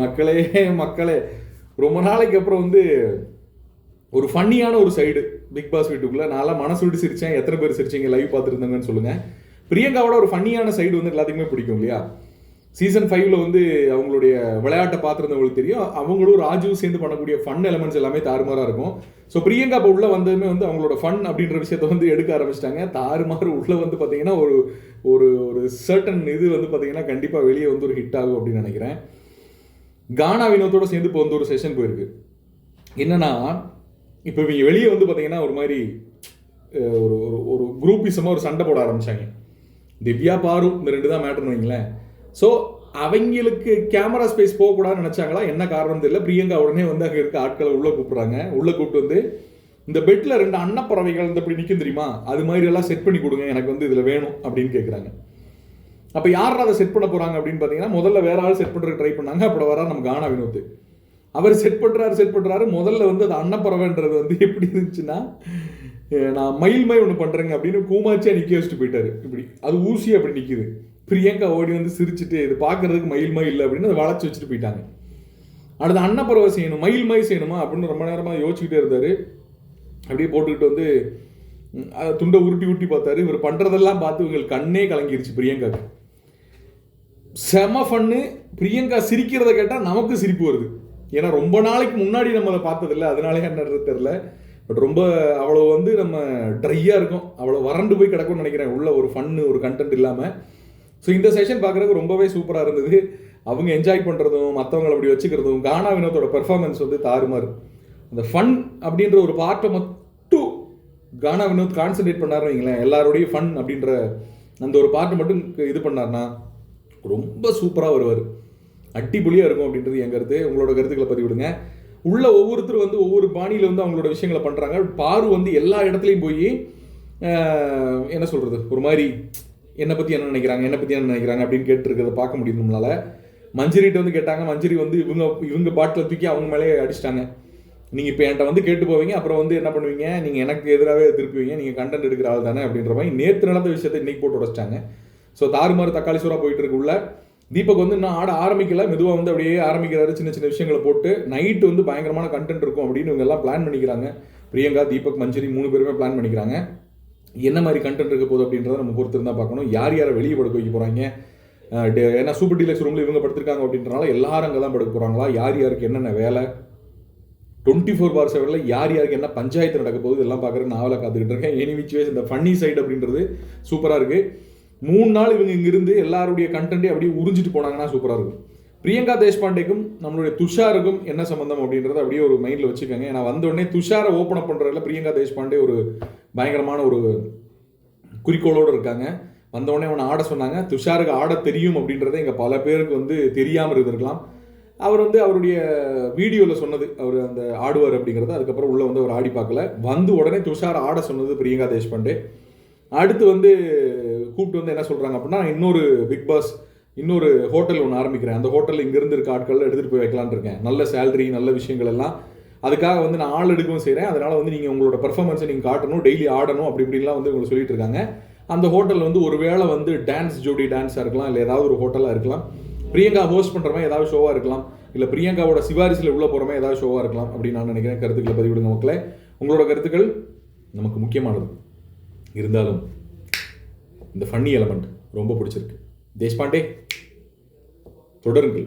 மக்களே மக்களே, ரொம்ப நாளைக்கு அப்புறம் வந்து ஒரு ஃபன்னியான ஒரு சைடு பிக் பாஸ் வீட்டுக்குள்ளே நான்லாம் மனசு விட்டு சிரித்தேன். எத்தனை பேர் சிரிச்சிங்க லைவ் பார்த்துருந்தாங்கன்னு சொல்லுங்கள். பிரியங்காவோட ஒரு ஃபன்னியான சைடு வந்து எல்லாத்துக்குமே பிடிக்கும் இல்லையா? சீசன் 5ல் வந்து அவங்களுடைய விளையாட்டை பார்த்துருந்தவங்களுக்கு தெரியும். அவங்களும் ராஜுவும் சேர்ந்து பண்ணக்கூடிய ஃபன் எலமெண்ட்ஸ் எல்லாமே தாறுமாறாக இருக்கும். ஸோ பிரியங்கா இப்போ உள்ளே வந்ததுமே வந்து அவங்களோட ஃபன் அப்படின்ற விஷயத்த வந்து எடுக்க ஆரம்பிச்சிட்டாங்க. தாறுமாறு உள்ளே வந்து பார்த்தீங்கன்னா ஒரு ஒரு ஒரு சர்டன் இது வந்து பார்த்தீங்கன்னா கண்டிப்பாக வெளியே வந்து ஒரு ஹிட் ஆகும் அப்படின்னு நினைக்கிறேன். கானா வினோத்தோட சேர்ந்து இப்போ வந்து ஒரு செஷன் போயிருக்கு. என்னன்னா, இப்போ இவங்க வெளியே வந்து பார்த்தீங்கன்னா ஒரு மாதிரி ஒரு ஒரு குரூப்பிசமாக ஒரு சண்டை போட ஆரம்பித்தாங்க. திவ்யா பாரு இந்த 2 தான் மேட்டர்னு வைங்களேன். ஸோ அவங்களுக்கு கேமரா ஸ்பேஸ் போகக்கூடாதுன்னு நினச்சாங்களா, என்ன காரணம் தெரியல. பிரியங்கா உடனே வந்து அங்கே இருக்க ஆட்களை உள்ளே கூப்பிட்றாங்க. உள்ளே கூப்பிட்டு வந்து இந்த பெட்டில் 2 அன்னப்பறவைகள் வந்து இப்படி நிற்கும் தெரியுமா, அது மாதிரி எல்லாம் செட் பண்ணி கொடுங்க, எனக்கு வந்து இதில் வேணும் அப்படின்னு கேட்குறாங்க. அப்போ யார் அதை செட் பண்ண போகிறாங்க அப்படின்னு பார்த்தீங்கன்னா, முதல்ல வேற ஆள் செட் பண்ணுறதுக்கு ட்ரை பண்ணாங்க. அப்புறம் வர நம்ம கானா வினோத் அவர் செட் பண்ணுறாரு. முதல்ல வந்து அது அன்னப்பறவைன்றது வந்து எப்படி இருந்துச்சுன்னா, நான் மயில்மாய் ஒன்று பண்ணுறேங்க அப்படின்னு கூமாச்சியாக நிற்க வச்சுட்டு போயிட்டாரு. இப்படி அது ஊசி அப்படி நிற்கிது. பிரியங்கா ஓடி வந்து சிரிச்சுட்டு இது பார்க்கறதுக்கு மயில்மாய் இல்லை அப்படின்னு அதை வளைச்சி வச்சுட்டு போயிட்டாங்க. அடுத்து அன்னப்பறவை செய்யணும், மயில்மாய் செய்யணுமா அப்படின்னு ரொம்ப நேரமாக யோசிச்சுக்கிட்டே இருந்தார். அப்படியே போட்டுக்கிட்டு வந்து துண்டை உருட்டி பார்த்தாரு. இவர் பண்ணுறதெல்லாம் பார்த்து இவங்களுக்கு கண்ணே கலங்கிருச்சு பிரியங்காவுக்கு. செம ஃபன்னு. பிரியங்கா சிரிக்கிறத கேட்டால் நமக்கு சிரிப்பு வருது. ஏன்னா ரொம்ப நாளைக்கு முன்னாடி நம்ம அதை பார்த்ததில்லை, அதனாலே என்னன்றது தெரில. பட் ரொம்ப அவ்வளோ வந்து நம்ம ட்ரையாக இருக்கும், அவ்வளோ வறண்டு போய் கிடக்கும்னு நினைக்கிறேன் உள்ள ஒரு ஃபன்னு ஒரு கண்டென்ட் இல்லாமல். ஸோ இந்த செஷன் பார்க்குறதுக்கு ரொம்பவே சூப்பராக இருந்தது. அவங்க என்ஜாய் பண்ணுறதும் மற்றவங்களை அப்படி வச்சுக்கிறதும், கானா வினோத்தோட பெர்ஃபார்மன்ஸ் வந்து தாறுமாறு. அந்த ஃபன் அப்படின்ற ஒரு பார்ட்டை மட்டும் கானா வினோத் கான்சன்ட்ரேட் பண்ணாருன்னு வைங்களேன், எல்லாருடைய ஃபன் அப்படின்ற அந்த ஒரு பார்ட்டை மட்டும் இது பண்ணார்னா ரொம்ப சூப்பராக வருவார், அடிப்பொலியாக இருக்கும் அப்படின்றது என் கருத்து. உங்களோட கருத்துக்களை பதிவிடுங்க. உள்ள ஒவ்வொருத்தரும் வந்து ஒவ்வொரு பாணியில் வந்து அவங்களோட விஷயங்களை பண்ணுறாங்க. பாரு வந்து எல்லா இடத்துலையும் போய் என்ன சொல்கிறது, ஒரு மாதிரி என்னை பற்றி என்ன நினைக்கிறாங்க அப்படின்னு கேட்டுருக்கிறத பார்க்க முடியும் நம்மளால. மஞ்சரிட்ட வந்து கேட்டாங்க. மஞ்சரி வந்து இவங்க பாட்டில் தூக்கி அவங்க மேலே அடிச்சிட்டாங்க. நீங்கள் இப்போ என்கிட்ட வந்து கேட்டு போவீங்க, அப்புறம் வந்து என்ன பண்ணுவீங்க, நீங்கள் எனக்கு எதிராகவே திருப்புவீங்க, நீங்கள் கண்டென்ட் எடுக்கிற ஆள் தானே அப்படின்ற மாதிரி நேற்று நடந்த விஷயத்தை இன்னைக்கு போட்டு உடச்சிட்டாங்க. ஸோ தாறுமாறு தக்காளி சூறாக போயிட்டு இருக்கு உள்ள. தீபக் வந்து இன்னும் ஆட ஆரம்பிக்கல, மெதுவாக வந்து அப்படியே ஆரம்பிக்கிறாரு. சின்ன சின்ன விஷயங்களை போட்டு நைட்டு வந்து பயங்கரமான கண்டென்ட் இருக்கும் அப்படின்னு இவங்க எல்லாம் பிளான் பண்ணிக்கிறாங்க. பிரியங்கா, தீபக், மஞ்சரி 3 பேருமே பிளான் பண்ணிக்கிறாங்க. என்ன மாதிரி கண்டென்ட் இருக்க போகுது அப்படின்றத நம்ம பொறுத்து இருந்தால் பார்க்கணும். யார் யாரை வெளியே படுக்க வைக்க போகிறாங்க, ஏன்னா சூப்பர் டீலக்ஸ் ரூமில் இவங்க படுத்திருக்காங்க அப்படின்றனால எல்லாரும் அங்கே தான் படுக்க போகிறாங்களா, யார் யாருக்கு என்னென்ன வேலை, 24/7 யார் யாருக்கு என்ன பஞ்சாயத்து நடக்க போகுது இதெல்லாம் பார்க்குறதுக்கு நாவலை காத்துக்கிட்டு இருக்கேன். எனி விச் வேஸ் இந்த ஃபன்னி சைடு அப்படின்றது சூப்பராக இருக்குது. 3 நாள் இவங்க இங்கிருந்து எல்லாருடைய கண்டென்ட்டே அப்படியே உறிஞ்சிட்டு போனாங்கன்னா சூப்பராக இருக்கும். பிரியங்கா தேஷ்பாண்டேக்கும் நம்மளுடைய துஷாருக்கும் என்ன சம்பந்தம் அப்படின்றத அப்படியே ஒரு மைண்டில் வச்சுக்கோங்க. ஏன்னா வந்தோடனே துஷாரை ஓப்பன் அப் பண்ணுறதுல பிரியங்கா தேஷ்பாண்டே ஒரு பயங்கரமான ஒரு குறிக்கோளோடு இருக்காங்க. வந்தோடனே அவனை ஆட சொன்னாங்க. துஷாருக்கு ஆட தெரியும் அப்படின்றத இங்கே பல பேருக்கு வந்து தெரியாமல் இருந்திருக்கலாம். அவர் வந்து அவருடைய வீடியோவில் சொன்னது அவர் அந்த ஆடுவார் அப்படிங்கிறது. அதுக்கப்புறம் உள்ளே வந்து அவர் ஆடி பார்க்கல. வந்து உடனே துஷார் ஆட சொன்னது பிரியங்கா தேஷ்பாண்டே. அடுத்து வந்து கூப்பிட்டு வந்து என்ன சொல்கிறாங்க அப்படின்னா, இன்னொரு பிக் பாஸ் இன்னொரு ஹோட்டல் ஒன்று ஆரம்பிக்கிறேன், அந்த ஹோட்டலில் இங்கேருந்து இருக்க ஆட்கள் எடுத்துகிட்டு போய் வைக்கலான்னு இருக்கேன், நல்ல சேலரி நல்ல விஷயங்கள் எல்லாம், அதுக்காக வந்து நான் ஆள் எடுக்கவும் செய்கிறேன், அதனால் வந்து நீங்கள் உங்களோட பெர்ஃபார்மன்ஸை நீங்கள் காட்டணும், டெய்லி ஆடணும் அப்படி இப்படின்லாம் வந்து உங்களுக்கு சொல்லிட்டு இருக்காங்க. அந்த ஹோட்டல் வந்து ஒரு வேளை வந்து டான்ஸ் ஜோடி டான்ஸாக இருக்கலாம், இல்லை ஏதாவது ஒரு ஹோட்டலாக இருக்கலாம், பிரியங்கா ஹோஸ்ட் பண்ணுற மாதிரி ஏதாவது ஷோவாக இருக்கலாம், இல்லை பிரியங்காவோட சிவாரிசில் உள்ள போகிற மாதிரி ஏதாவது ஷோவாக இருக்கலாம் அப்படின்னு நான் நினைக்கிறேன். கருத்துக்களை பதிவிடுங்க மக்களே. உங்களோட கருத்துக்கள் நமக்கு முக்கியமானது. இருந்தாலும் இந்த ஃபன்னி எலமெண்ட் ரொம்ப பிடிச்சிருக்கு. தேஷ்பாண்டே தொடருங்கள்.